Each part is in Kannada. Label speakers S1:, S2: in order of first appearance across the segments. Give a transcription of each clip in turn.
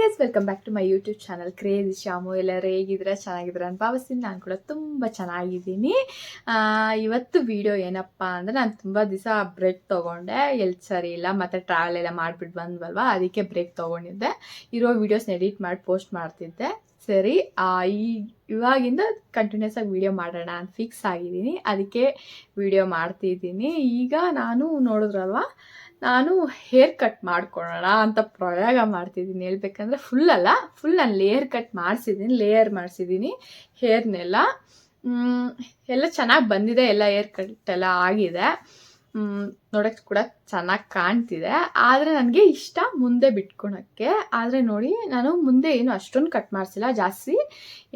S1: Guys, welcome back to my YouTube channel crazy Shamu. ಎಲ್ಲರೂ ಹೇಗಿದ್ರೆ ಚೆನ್ನಾಗಿದ್ರೆ ಅಂತ ಭಾವಿಸ್ತೀನಿ. ನಾನು ಕೂಡ ತುಂಬ ಚೆನ್ನಾಗಿದ್ದೀನಿ. ಇವತ್ತು ವಿಡಿಯೋ ಏನಪ್ಪ ಅಂದರೆ, ನಾನು ತುಂಬ ದಿವಸ ಬ್ರೇಕ್ ತೊಗೊಂಡೆ, ಎಲ್ಲಿ ಸರಿ ಇಲ್ಲ, ಮತ್ತು ಟ್ರಾವೆಲ್ ಎಲ್ಲ ಮಾಡಿಬಿಟ್ಟು ಬಂದ್ವಲ್ವ, ಅದಕ್ಕೆ ಬ್ರೇಕ್ ತೊಗೊಂಡಿದ್ದೆ. ಇರೋ ವೀಡಿಯೋಸ್ನ ಎಡಿಟ್ ಮಾಡಿ ಪೋಸ್ಟ್ ಮಾಡ್ತಿದ್ದೆ. ಸರಿ, ಇವಾಗಿಂದ ಕಂಟಿನ್ಯೂಸ್ ಆಗಿ ವಿಡಿಯೋ ಮಾಡೋಣ ಅಂತ ಫಿಕ್ಸ್ ಆಗಿದ್ದೀನಿ. ಅದಕ್ಕೆ ವಿಡಿಯೋ ಮಾಡ್ತಿದ್ದೀನಿ. ಈಗ ನಾನು ನೋಡಿದ್ರಲ್ವ, ನಾನು ಹೇರ್ ಕಟ್ ಮಾಡ್ಕೊಳ್ಳೋಣ ಅಂತ ಪ್ರಯೋಗ ಮಾಡ್ತಿದ್ದೀನಿ. ಹೇಳ್ಬೇಕಂದ್ರೆ ಫುಲ್ ನಾನು ಲೇಯರ್ ಕಟ್ ಮಾಡಿಸಿದ್ದೀನಿ ಹೇರ್ನೆಲ್ಲ. ಎಲ್ಲ ಚೆನ್ನಾಗಿ ಬಂದಿದೆ, ಎಲ್ಲ ಹೇರ್ ಕಟ್ ಎಲ್ಲ ಆಗಿದೆ. ನೋಡೋಕ್ಕೆ ಕೂಡ ಚೆನ್ನಾಗಿ ಕಾಣ್ತಿದೆ. ಆದರೆ ನನಗೆ ಇಷ್ಟ ಮುಂದೆ ಬಿಟ್ಕೊಳಕ್ಕೆ. ಆದರೆ ನೋಡಿ, ನಾನು ಮುಂದೆ ಏನು ಅಷ್ಟೊಂದು ಕಟ್ ಮಾಡಿಸಿಲ್ಲ ಜಾಸ್ತಿ.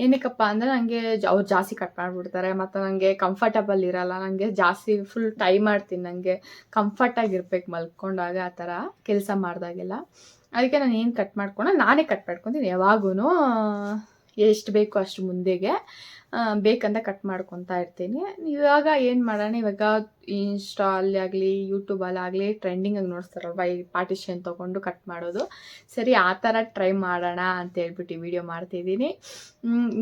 S1: ಏನಕ್ಕಪ್ಪ ಅಂದರೆ ನನಗೆ ಅವ್ರು ಜಾಸ್ತಿ ಕಟ್ ಮಾಡಿಬಿಡ್ತಾರೆ, ಮತ್ತು ನನಗೆ ಕಂಫರ್ಟಬಲ್ ಇರಲ್ಲ. ನನಗೆ ಜಾಸ್ತಿ ಫುಲ್ ಟೈ ಮಾಡ್ತೀನಿ, ನನಗೆ ಕಂಫರ್ಟಾಗಿರ್ಬೇಕು ಮಲ್ಕೊಂಡಾಗ, ಆ ಥರ ಕೆಲಸ ಮಾಡಿದಾಗೆಲ್ಲ. ಅದಕ್ಕೆ ನಾನು ಏನು ಕಟ್ ಮಾಡ್ಕೊಂಡು ನಾನೇ ಕಟ್ ಮಾಡ್ಕೊತೀನಿ. ಯಾವಾಗೂ ಎಷ್ಟು ಬೇಕೋ ಅಷ್ಟು ಮುಂದೆಗೆ ಬೇಕಂತ ಕಟ್ ಮಾಡ್ಕೊತಾ ಇರ್ತೀನಿ. ಇವಾಗ ಏನು ಮಾಡೋಣ, ಇವಾಗ ಇನ್ಸ್ಟಾ ಅಲ್ಲಿ ಆಗಲಿ ಯೂಟ್ಯೂಬಲ್ಲಾಗಲಿ ಟ್ರೆಂಡಿಂಗಾಗಿ ನೋಡ್ತಾರಲ್ವ, ಈ ಪಾರ್ಟಿಷನ್ ತೊಗೊಂಡು ಕಟ್ ಮಾಡೋದು. ಸರಿ, ಆ ಥರ ಟ್ರೈ ಮಾಡೋಣ ಅಂತ ಹೇಳ್ಬಿಟ್ಟು ವಿಡಿಯೋ ಮಾಡ್ತಿದ್ದೀನಿ.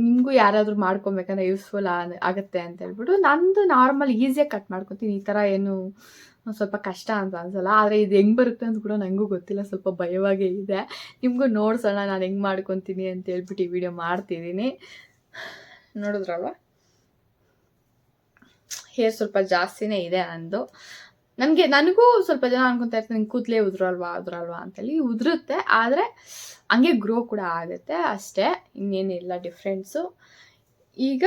S1: ನಿಮಗೂ ಯಾರಾದರೂ ಮಾಡ್ಕೊಬೇಕಂದ್ರೆ ಯೂಸ್ಫುಲ್ ಆಗುತ್ತೆ ಅಂತ ಹೇಳ್ಬಿಟ್ಟು. ನಂದು ನಾರ್ಮಲ್ ಈಸಿಯಾಗಿ ಕಟ್ ಮಾಡ್ಕೊತೀನಿ. ಈ ಥರ ಏನು ಸ್ವಲ್ಪ ಕಷ್ಟ ಅಂತ ಅನ್ಸಲ್ಲ. ಆದರೆ ಇದು ಹೆಂಗೆ ಬರುತ್ತೆ ಅಂತ ಕೂಡ ನನಗೂ ಗೊತ್ತಿಲ್ಲ, ಸ್ವಲ್ಪ ಭಯವಾಗೇ ಇದೆ. ನಿಮಗೂ ನೋಡ್ಸೋಣ ನಾನು ಹೆಂಗೆ ಮಾಡ್ಕೊತೀನಿ ಅಂತ ಹೇಳ್ಬಿಟ್ಟು ವಿಡಿಯೋ ಮಾಡ್ತಿದ್ದೀನಿ. ನೋಡಿದ್ರಲ್ವ, ಹೇರ್ ಸ್ವಲ್ಪ ಜಾಸ್ತಿನೇ ಇದೆ ನಂದು. ನನಗೂ ಸ್ವಲ್ಪ ಜನ ಅನ್ಕೊತಾ ಇರ್ತೀನಿ, ನಿಂಗೆ ಕೂದಲೇ ಉದುರಲ್ವಾ ಅಂತೇಳಿ. ಉದುರುತ್ತೆ, ಆದರೆ ಹಂಗೆ ಗ್ರೋ ಕೂಡ ಆಗುತ್ತೆ ಅಷ್ಟೇ, ಇನ್ನೇನಿಲ್ಲ ಡಿಫ್ರೆನ್ಸು. ಈಗ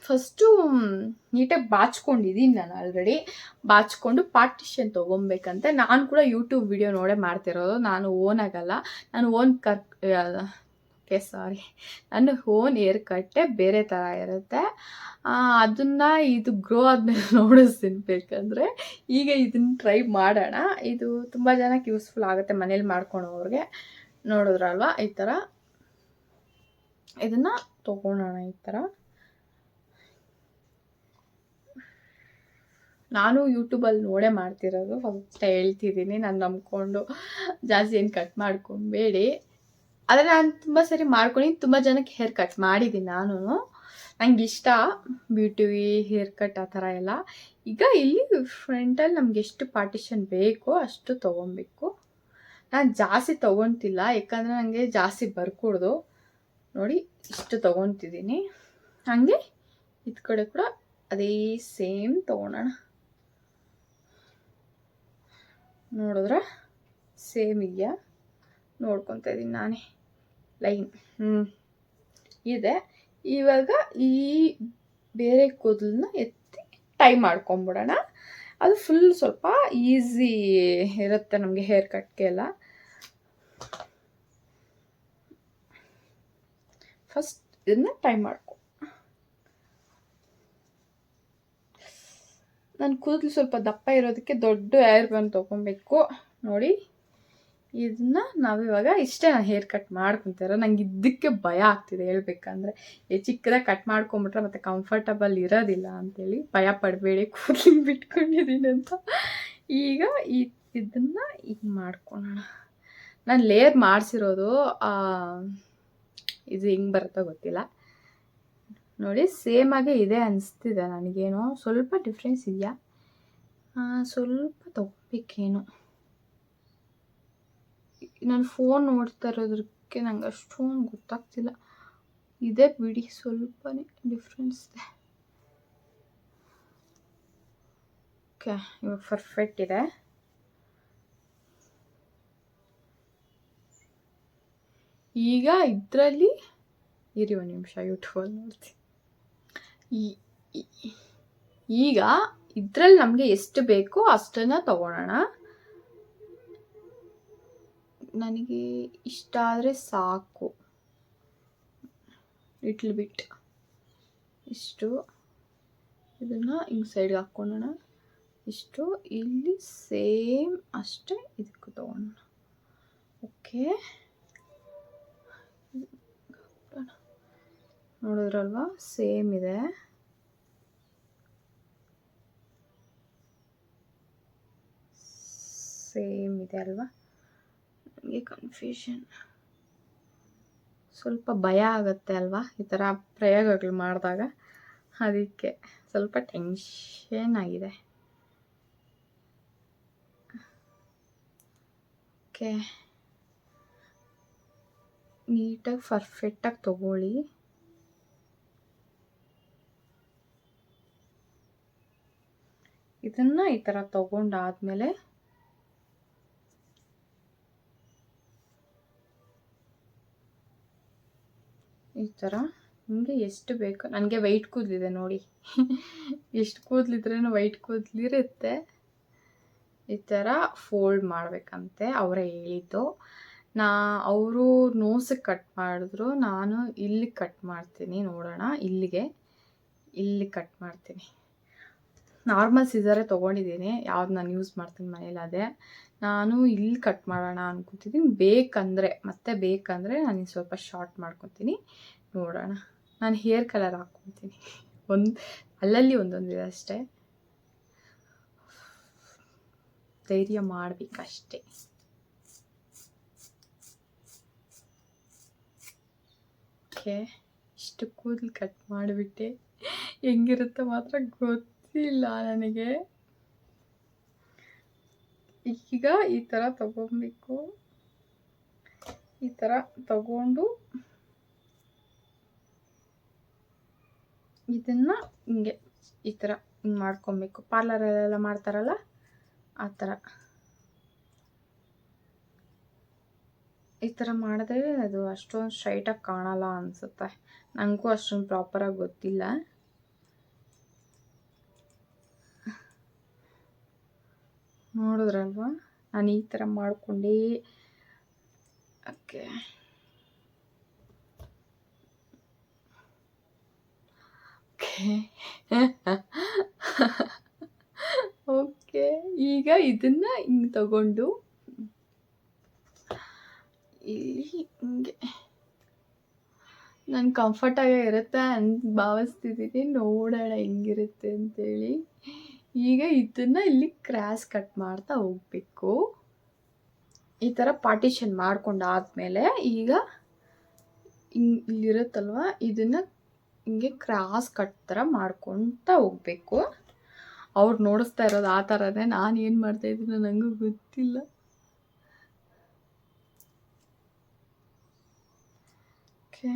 S1: ಫಸ್ಟು ನೀಟಾಗಿ ಬಾಚ್ಕೊಂಡಿದ್ದೀನಿ ನಾನು. ಆಲ್ರೆಡಿ ಬಾಚ್ಕೊಂಡು ಪಾರ್ಟಿಷನ್ ತೊಗೊಬೇಕಂತೆ. ನಾನು ಕೂಡ ಯೂಟ್ಯೂಬ್ ವಿಡಿಯೋ ನೋಡೇ ಮಾಡ್ತಿರೋದು. ನಾನು ಓನಾಗಲ್ಲ, ನಾನು ನನ್ನ ಓನ್ ಹೇರ್ ಕಟ್ಟೆ ಬೇರೆ ಥರ ಇರುತ್ತೆ. ಅದನ್ನು ಇದು ಗ್ರೋ ಆದಮೇಲೆ ನೋಡಿಸ್ತೀನಿ ಬೇಕಂದರೆ. ಈಗ ಇದನ್ನು ಟ್ರೈ ಮಾಡೋಣ. ಇದು ತುಂಬ ಜನಕ್ಕೆ ಯೂಸ್ಫುಲ್ ಆಗುತ್ತೆ ಮನೇಲಿ ಮಾಡ್ಕೊಳೋರಿಗೆ. ನೋಡಿದ್ರಲ್ವ, ಈ ಥರ ಇದನ್ನು ತೊಗೊಳೋಣ. ಈ ಥರ ನಾನು ಯೂಟ್ಯೂಬಲ್ಲಿ ನೋಡೇ ಮಾಡ್ತಿರೋದು, ಫಸ್ಟ್ ಹೇಳ್ತಿದ್ದೀನಿ. ನಾನು ನಂಬ್ಕೊಂಡು ಜಾಸ್ತಿ ಏನು ಕಟ್ ಮಾಡ್ಕೊಬೇಡಿ. ಆದರೆ ನಾನು ತುಂಬ ಸರಿ ಮಾಡ್ಕೊಂಡಿದ್ದೀನಿ, ತುಂಬ ಜನಕ್ಕೆ ಹೇರ್ ಕಟ್ ಮಾಡಿದ್ದೀನಿ ನಾನು. ನಂಗೆ ಇಷ್ಟ ಬ್ಯೂಟಿ ಹೇರ್ ಕಟ್ ಆ ಥರ ಎಲ್ಲ. ಈಗ ಇಲ್ಲಿ ಫ್ರಂಟಲ್ಲಿ ನಮ್ಗೆ ಎಷ್ಟು ಪಾರ್ಟಿಷನ್ ಬೇಕೋ ಅಷ್ಟು ತೊಗೊಬೇಕು. ನಾನು ಜಾಸ್ತಿ ತೊಗೊತಿಲ್ಲ, ಯಾಕಂದರೆ ನನಗೆ ಜಾಸ್ತಿ ಬರ್ಕೊಡ್ದು. ನೋಡಿ, ಇಷ್ಟು ತೊಗೊತಿದ್ದೀನಿ. ಹಾಗೆ ಇದು ಕಡೆ ಕೂಡ ಅದೇ ಸೇಮ್ ತೊಗೊಳೋಣ. ನೋಡಿದ್ರೆ ಸೇಮ್ ಇದೆಯಾ ನೋಡ್ಕೊತಾ ಇದ್ದೀನಿ ನಾನೇ. ಲೈನ್ ಇದೆ. ಇವಾಗ ಈ ಬೇರೆ ಕೂದಲನ್ನ ಎತ್ತಿ ಟೈ ಮಾಡ್ಕೊಂಬಿಡೋಣ. ಅದು ಫುಲ್ ಸ್ವಲ್ಪ ಈಸಿ ಇರುತ್ತೆ ನಮಗೆ ಹೇರ್ ಕಟ್ಗೆ ಎಲ್ಲ. ಫಸ್ಟ್ ಇದನ್ನ ಟೈ ಮಾಡ್ಕೊ. ನನ್ನ ಕೂದಲು ಸ್ವಲ್ಪ ದಪ್ಪ ಇರೋದಕ್ಕೆ ದೊಡ್ಡ ಹೇರ್ ಬ್ಯಾಂಡ್ ತೊಗೊಬೇಕು. ನೋಡಿ, ಇದನ್ನ ನಾವಿವಾಗ ಇಷ್ಟೇ ನಾನು ಹೇರ್ ಕಟ್ ಮಾಡ್ಕೊತಾರ. ನಂಗೆ ಇದಕ್ಕೆ ಭಯ ಆಗ್ತಿದೆ ಹೇಳ್ಬೇಕಂದ್ರೆ. ಚಿಕ್ಕದಾಗಿ ಕಟ್ ಮಾಡ್ಕೊಂಬಿಟ್ರೆ ಮತ್ತೆ ಕಂಫರ್ಟಬಲ್ ಇರೋದಿಲ್ಲ ಅಂತೇಳಿ ಭಯ ಪಡಬೇಡಿ, ಕೂದಲಿಗೆ ಬಿಟ್ಕೊಂಡಿದ್ದೀನಿ ಅಂತ. ಈಗ ಇದನ್ನು ಈಗ ಮಾಡ್ಕೊಳ್ಳೋಣ. ನಾನು ಲೇಯರ್ ಮಾಡಿಸಿರೋದು, ಇದು ಹೆಂಗೆ ಬರುತ್ತೋ ಗೊತ್ತಿಲ್ಲ. ನೋಡಿ, ಸೇಮಾಗೇ ಇದೆ ಅನಿಸ್ತಿದೆ ನನಗೇನೋ. ಸ್ವಲ್ಪ ಡಿಫ್ರೆನ್ಸ್ ಇದೆಯಾ, ಸ್ವಲ್ಪ ತೊಗೋಬೇಕೇನೋ. ನಾನು ಫೋನ್ ನೋಡ್ತಾ ಇರೋದಕ್ಕೆ ನಂಗೆ ಅಷ್ಟೊಂದು ಗೊತ್ತಾಗ್ತಿಲ್ಲ. ಇದೆ ಬಿಡಿ, ಸ್ವಲ್ಪನೇ ಡಿಫ್ರೆನ್ಸ್ ಇದೆ. ಓಕೆ, ಇವಾಗ ಪರ್ಫೆಕ್ಟ್ ಇದೆ. ಈಗ ಇದರಲ್ಲಿ ಇರಿ ಒಂದು ನಿಮಿಷ, ಯೂಟ್ಯೂಬಲ್ಲಿ ನೋಡ್ತೀನಿ. ಈಗ ಇದರಲ್ಲಿ ನಮಗೆ ಎಷ್ಟು ಬೇಕೋ ಅಷ್ಟನ್ನು ತಗೊಳ್ಳೋಣ. ನನಗೆ ಇಷ್ಟ ಆದರೆ ಸಾಕು, ಲಿಟ್ಲ್ ಬಿಟ್ ಇಷ್ಟು. ಇದನ್ನು ಹಿಂಗೆ ಸೈಡ್ಗೆ ಹಾಕ್ಕೊಳ್ಳೋಣ. ಇಷ್ಟು ಇಲ್ಲಿ ಸೇಮ್ ಅಷ್ಟೇ ಇದಕ್ಕೂ ತಗೊಳ್ಳೋಣ. ಓಕೆ, ನೋಡಿದ್ರಲ್ವಾ, ಸೇಮ್ ಇದೆ. ಅಲ್ವಾ? ನನಗೆ ಕನ್ಫ್ಯೂಷನ್, ಸ್ವಲ್ಪ ಭಯ ಆಗುತ್ತೆ ಅಲ್ವಾ ಈ ಥರ ಪ್ರಯೋಗಗಳು ಮಾಡಿದಾಗ, ಅದಕ್ಕೆ ಸ್ವಲ್ಪ ಟೆನ್ಷನ್ ಆಗಿದೆ. ಓಕೆ, ನೀಟಾಗಿ ಪರ್ಫೆಕ್ಟಾಗಿ ತಗೊಳ್ಳಿ. ಇದನ್ನು ಈ ಥರ ತಗೊಂಡಾದ್ಮೇಲೆ ಈ ಥರ ನಿಮಗೆ ಎಷ್ಟು ಬೇಕು, ನನಗೆ ವೈಟ್ ಕೂದಲಿದೆ ನೋಡಿ ಎಷ್ಟು ಕೂದಲಿದ್ರೇನು ವೈಟ್ ಕೂದಲಿರುತ್ತೆ. ಈ ಥರ ಫೋಲ್ಡ್ ಮಾಡಬೇಕಂತೆ ಅವರೇ ಹೇಳಿದ್ದು. ಅವರು ನೋಸಿಗೆ ಕಟ್ ಮಾಡಿದ್ರು, ನಾನು ಇಲ್ಲಿ ಕಟ್ ಮಾಡ್ತೀನಿ. ನೋಡೋಣ, ಇಲ್ಲಿ ಕಟ್ ಮಾಡ್ತೀನಿ. ನಾರ್ಮಲ್ ಸಿಸರೇ ತೊಗೊಂಡಿದ್ದೀನಿ, ಯಾವ್ದು ನಾನು ಯೂಸ್ ಮಾಡ್ತೀನಿ ಮನೇಲಿ, ಅದೇ ನಾನು ಇಲ್ಲಿ ಕಟ್ ಮಾಡೋಣ ಅನ್ಕೊತಿದ್ದೀನಿ. ಬೇಕಂದರೆ ನಾನು ಸ್ವಲ್ಪ ಶಾರ್ಟ್ ಮಾಡ್ಕೊತೀನಿ. ನೋಡೋಣ, ನಾನು ಹೇರ್ ಕಲರ್ ಹಾಕ್ಕೊತೀನಿ. ಅಲ್ಲಲ್ಲಿ ಒಂದೊಂದಿದೆ ಅಷ್ಟೇ, ಧೈರ್ಯ ಮಾಡಬೇಕಷ್ಟೇ. ಓಕೆ, ಇಷ್ಟು ಕೂದಲು ಕಟ್ ಮಾಡಿಬಿಟ್ಟೆ. ಹೆಂಗಿರುತ್ತೆ ಮಾತ್ರ ಗೊತ್ತಿಲ್ಲ ನನಗೆ. ಈಗ ಈ ಥರ ತಗೊಬೇಕು. ಈ ಥರ ತಗೊಂಡು ಇದನ್ನು ಹಿಂಗೆ ಈ ಥರ ಹಿಂಗೆ ಮಾಡ್ಕೊಬೇಕು. ಪಾರ್ಲರಲ್ಲೆಲ್ಲ ಮಾಡ್ತಾರಲ್ಲ ಆ ಥರ. ಈ ಥರ ಮಾಡಿದ್ರೆ ಅದು ಅಷ್ಟೊಂದು ಸ್ಟ್ರೈಟಾಗಿ ಕಾಣಲ್ಲ ಅನಿಸುತ್ತೆ. ನನಗೂ ಅಷ್ಟೊಂದು ಪ್ರಾಪರಾಗಿ ಗೊತ್ತಿಲ್ಲ. ನೋಡಿದ್ರಲ್ವಾ, ನಾನು ಈ ಥರ ಮಾಡಿಕೊಂಡೆ. ಓಕೆ, ಓಕೆ, ಈಗ ಇದನ್ನು ಹಿಂಗೆ ತಗೊಂಡು ಇಲ್ಲಿ ಹಿಂಗೆ ನಾನು ಕಂಫರ್ಟಾಗೇ ಇರುತ್ತೆ ಅಂತ ಭಾವಿಸ್ತಿದ್ದೀನಿ. ನೋಡೋಣ ಹೆಂಗಿರುತ್ತೆ ಅಂತೇಳಿ. ಈಗ ಇದನ್ನು ಇಲ್ಲಿ ಕ್ರಾಸ್ ಕಟ್ ಮಾಡ್ತಾ ಹೋಗಬೇಕು. ಈ ಥರ ಪಾರ್ಟಿಷನ್ ಮಾಡ್ಕೊಂಡಾದ್ಮೇಲೆ ಈಗ ಇಲ್ಲಿರುತ್ತಲ್ವ, ಇದನ್ನು ಹಿಂಗೆ ಕ್ರಾಸ್ ಕಟ್ ಥರ ಮಾಡ್ಕೊತಾ ಹೋಗಬೇಕು. ಅವ್ರು ನೋಡಿಸ್ತಾ ಇರೋದು ಆ ಥರನೇ. ನಾನು ಏನು ಮಾಡ್ತಾಯಿದ್ದೀನೋ ನನಗೂ ಗೊತ್ತಿಲ್ಲ. ಓಕೆ,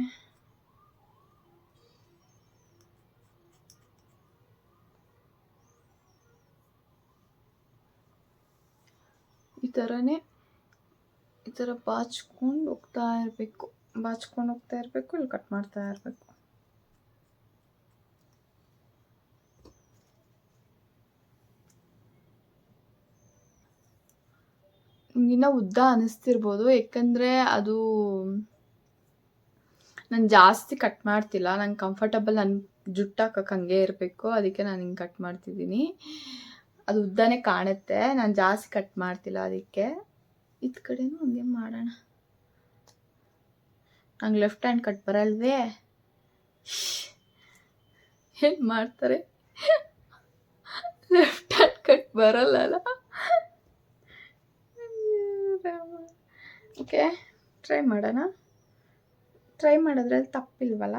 S1: ಈ ಥರನೇ ಈ ಥರ ಬಾಚ್ಕೊಂಡು ಹೋಗ್ತಾ ಇರಬೇಕು. ಇಲ್ಲಿ ಕಟ್ ಮಾಡ್ತಾ ಇರಬೇಕು. ಇನ್ನೂ ಉದ್ದ ಅನ್ನಿಸ್ತಿರ್ಬೋದು, ಯಾಕಂದರೆ ಅದು ನಾನು ಜಾಸ್ತಿ ಕಟ್ ಮಾಡ್ತಿಲ್ಲ. ನಂಗೆ ಕಂಫರ್ಟಬಲ್, ನನ್ನ ಜುಟ್ಟು ಹಾಕಕ್ಕೆ ಹಂಗೆ ಇರಬೇಕು, ಅದಕ್ಕೆ ನಾನು ಹಿಂಗೆ ಕಟ್ ಮಾಡ್ತಿದ್ದೀನಿ. ಅದು ಉದ್ದನೇ ಕಾಣುತ್ತೆ, ನಾನು ಜಾಸ್ತಿ ಕಟ್ ಮಾಡ್ತಿಲ್ಲ. ಅದಕ್ಕೆ ಇದು ಕಡೆನೂ ಹಂಗೆ ಮಾಡೋಣ. ನಂಗೆ ಲೆಫ್ಟ್ ಹ್ಯಾಂಡ್ ಕಟ್ ಬರಲ್ವೇ? ಏನು ಮಾಡ್ತಾರೆ, ಲೆಫ್ಟ್ ಹ್ಯಾಂಡ್ ಕಟ್ ಬರಲ್ಲ. ಓಕೆ, ಟ್ರೈ ಮಾಡೋಣ. ಟ್ರೈ ಮಾಡೋದ್ರಲ್ಲಿ ತಪ್ಪಿಲ್ವಲ್ಲ.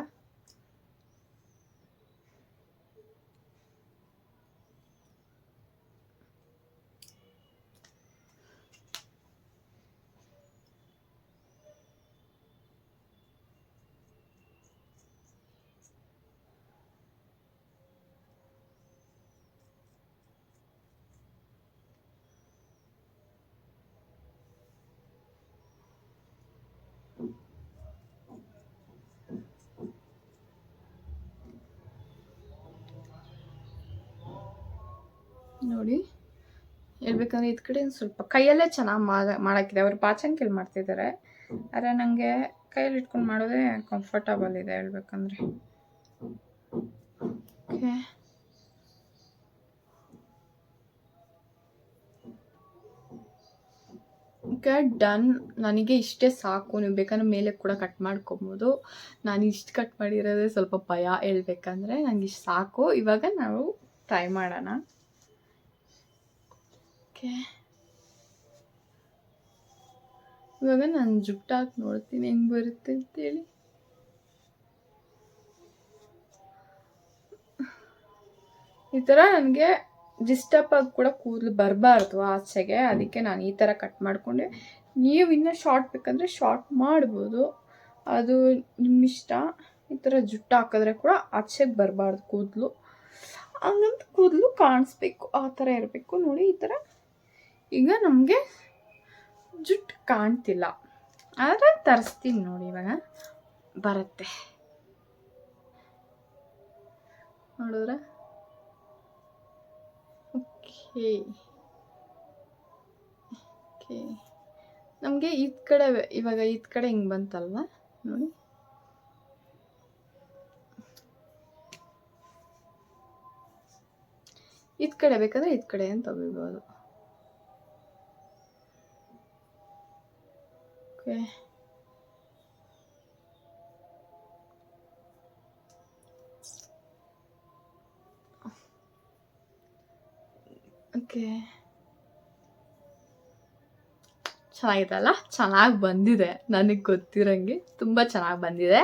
S1: ನೋಡಿ, ಹೇಳ್ಬೇಕಂದ್ರೆ ಇದು ಕಡೆ ಸ್ವಲ್ಪ ಕೈಯಲ್ಲೇ ಚೆನ್ನಾಗಿ ಮಾಡೋಕ್ಕಿದೆ. ಅವರು ಪಾಚಂಕಿಯಲ್ಲಿ ಮಾಡ್ತಿದ್ದಾರೆ, ಆದರೆ ನನಗೆ ಕೈಯಲ್ಲಿ ಇಟ್ಕೊಂಡು ಮಾಡೋದೇ ಕಂಫರ್ಟಬಲ್ ಇದೆ ಹೇಳ್ಬೇಕಂದ್ರೆ. Okay, okay, done. ನನಗೆ ಇಷ್ಟೇ ಸಾಕು. ನೀವು ಬೇಕಾದ್ರೆ ಮೇಲೆ ಕೂಡ ಕಟ್ ಮಾಡ್ಕೊಬೋದು. ನಾನು ಇಷ್ಟು ಕಟ್ ಮಾಡಿರೋದೇ ಸ್ವಲ್ಪ ಭಯ ಹೇಳ್ಬೇಕಂದ್ರೆ. ನನಗೆ ಇಷ್ಟು ಸಾಕು. ಇವಾಗ ನಾವು ಟ್ರೈ ಮಾಡೋಣ. ಓಕೆ, ಇವಾಗ ನಾನು ಜುಟ್ಟು ಹಾಕಿ ನೋಡ್ತೀನಿ ಹೆಂಗೆ ಬರುತ್ತೆ ಅಂತೇಳಿ. ಈ ಥರ ನನಗೆ ಡಿಸ್ಟರ್ಬ್ ಆಗಿ ಕೂಡ ಕೂದಲು ಬರಬಾರ್ದು ಆಚೆಗೆ, ಅದಕ್ಕೆ ನಾನು ಈ ಥರ ಕಟ್ ಮಾಡಿಕೊಂಡೆ. ನೀವು ಇನ್ನೂ ಶಾರ್ಟ್ ಬೇಕಂದರೆ ಶಾರ್ಟ್ ಮಾಡ್ಬೋದು, ಅದು ನಿಮ್ಮಿಷ್ಟ. ಈ ಥರ ಜುಟ್ಟು ಹಾಕಿದ್ರೆ ಕೂಡ ಆಚೆಗೆ ಬರಬಾರ್ದು ಕೂದಲು, ಹಂಗಂತ ಕೂದಲು ಕಾಣಿಸ್ಬೇಕು, ಆ ಥರ ಇರಬೇಕು ನೋಡಿ. ಈ ಥರ ಈಗ ನಮಗೆ ಜುಟ್ಟು ಕಾಣ್ತಿಲ್ಲ, ಆದರೆ ತರಿಸ್ತೀನಿ ನೋಡಿ, ಇವಾಗ ಬರುತ್ತೆ ನೋಡಿದ್ರೆ. ಓಕೆ ಓಕೆ, ನಮಗೆ ಈ ಕಡೆ ಇವಾಗ ಈ ಕಡೆ ಹಿಂಗೆ ಬಂತಲ್ವ ನೋಡಿ. ಇದ್ ಕಡೆ ಬೇಕಾದ್ರೆ ಇದ್ ಕಡೆ ಅಂತ ತಗೋಬೋದು. ಓಕೆ ಓಕೆ, ಚೆನ್ನಾಗಿದೆಲ್ಲ, ಚೆನ್ನಾಗಿ ಬಂದಿದೆ, ನನಗೆ ಗೊತ್ತಿರೋಂಗೆ ತುಂಬ ಚೆನ್ನಾಗಿ ಬಂದಿದೆ.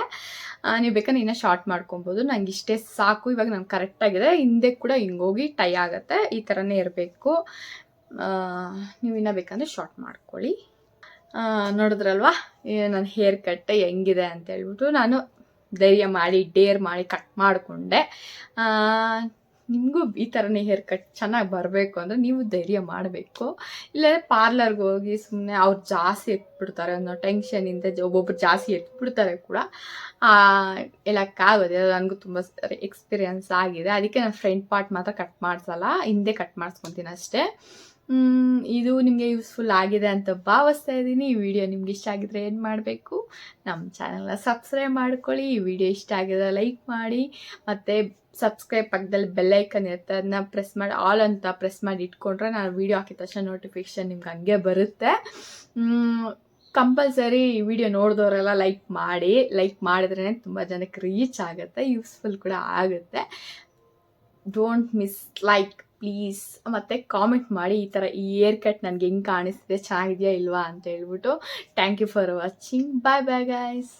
S1: ನೀವು ಬೇಕಾದ್ರೆ ಇನ್ನೂ ಶಾರ್ಟ್ ಮಾಡ್ಕೊಬೋದು, ನಂಗೆ ಇಷ್ಟೇ ಸಾಕು. ಇವಾಗ ನಂಗೆ ಕರೆಕ್ಟಾಗಿದೆ, ಹಿಂದೆ ಕೂಡ ಹಿಂಗೋಗಿ ಟೈ ಆಗುತ್ತೆ, ಈ ಥರನೇ ಇರಬೇಕು. ನೀವು ಇನ್ನೂ ಬೇಕಂದರೆ ಶಾರ್ಟ್ ಮಾಡ್ಕೊಳ್ಳಿ. ನೋಡಿದ್ರಲ್ವಾ ನನ್ನ ಹೇರ್ ಕಟ್ ಹೆಂಗಿದೆ ಅಂತ ಹೇಳ್ಬಿಟ್ಟು ನಾನು ಧೈರ್ಯ ಮಾಡಿ ಡೇರ್ ಮಾಡಿ ಕಟ್ ಮಾಡಿಕೊಂಡೆ. ನಿಮಗೂ ಈ ಥರನೇ ಹೇರ್ ಕಟ್ ಚೆನ್ನಾಗಿ ಬರಬೇಕು ಅಂದರೆ ನೀವು ಧೈರ್ಯ ಮಾಡಬೇಕು. ಇಲ್ಲಾಂದರೆ ಪಾರ್ಲರ್ಗೆ ಹೋಗಿ ಸುಮ್ಮನೆ ಅವ್ರು ಜಾಸ್ತಿ ಎತ್ಬಿಡ್ತಾರೆ ಅನ್ನೋ ಟೆನ್ಷನಿಂದ ಒಬ್ಬೊಬ್ರು ಜಾಸ್ತಿ ಎತ್ಬಿಡ್ತಾರೆ ಕೂಡ, ಹೇಳೋಕ್ಕಾಗೋದಿಲ್ಲ. ನನಗೂ ತುಂಬ ಎಕ್ಸ್ಪೀರಿಯನ್ಸ್ ಆಗಿದೆ, ಅದಕ್ಕೆ ನಾನು ಫ್ರಂಟ್ ಪಾರ್ಟ್ ಮಾತ್ರ ಕಟ್ ಮಾಡಿಸಲ್ಲ, ಹಿಂದೆ ಕಟ್ ಮಾಡಿಸ್ಕೊತೀನಿ ಅಷ್ಟೇ. ಇದು ನಿಮಗೆ ಯೂಸ್ಫುಲ್ ಆಗಿದೆ ಅಂತ ಭಾವಿಸ್ತಾ ಇದ್ದೀನಿ. ಈ ವಿಡಿಯೋ ನಿಮ್ಗೆ ಇಷ್ಟ ಆಗಿದ್ರೆ ಏನು ಮಾಡಬೇಕು, ನಮ್ಮ ಚಾನಲ್ನ ಸಬ್ಸ್ಕ್ರೈಬ್ ಮಾಡ್ಕೊಳ್ಳಿ. ಈ ವಿಡಿಯೋ ಇಷ್ಟ ಆಗಿದ್ರೆ ಲೈಕ್ ಮಾಡಿ, ಮತ್ತು ಸಬ್ಸ್ಕ್ರೈಬ್ ಪಕ್ಕದಲ್ಲಿ ಬೆಲ್ಲೈಕನ್ ಇರುತ್ತೆ, ಅದನ್ನ ಪ್ರೆಸ್ ಮಾಡಿ ಆಲ್ ಅಂತ ಪ್ರೆಸ್ ಮಾಡಿ ಇಟ್ಕೊಂಡ್ರೆ ನಾನು ವಿಡಿಯೋ ಹಾಕಿದ ತಕ್ಷಣ ನೋಟಿಫಿಕೇಷನ್ ನಿಮ್ಗೆ ಹಂಗೆ ಬರುತ್ತೆ. ಕಂಪಲ್ಸರಿ ಈ ವಿಡಿಯೋ ನೋಡಿದವರೆಲ್ಲ ಲೈಕ್ ಮಾಡಿ, ಲೈಕ್ ಮಾಡಿದ್ರೇ ತುಂಬ ಜನಕ್ಕೆ ರೀಚ್ ಆಗುತ್ತೆ, ಯೂಸ್ಫುಲ್ ಕೂಡ ಆಗುತ್ತೆ. Don't miss like please. ಮತ್ತು ಕಾಮೆಂಟ್ ಮಾಡಿ ಈ ಥರ ಈ ಹೇರ್ ಕಟ್ ನನಗೆ ಹೆಂಗೆ ಕಾಣಿಸ್ತಿದೆ, ಚೆನ್ನಾಗಿದೆಯಾ ಇಲ್ವಾ ಅಂತ ಹೇಳ್ಬಿಟ್ಟು. Thank you for watching. Bye bye guys.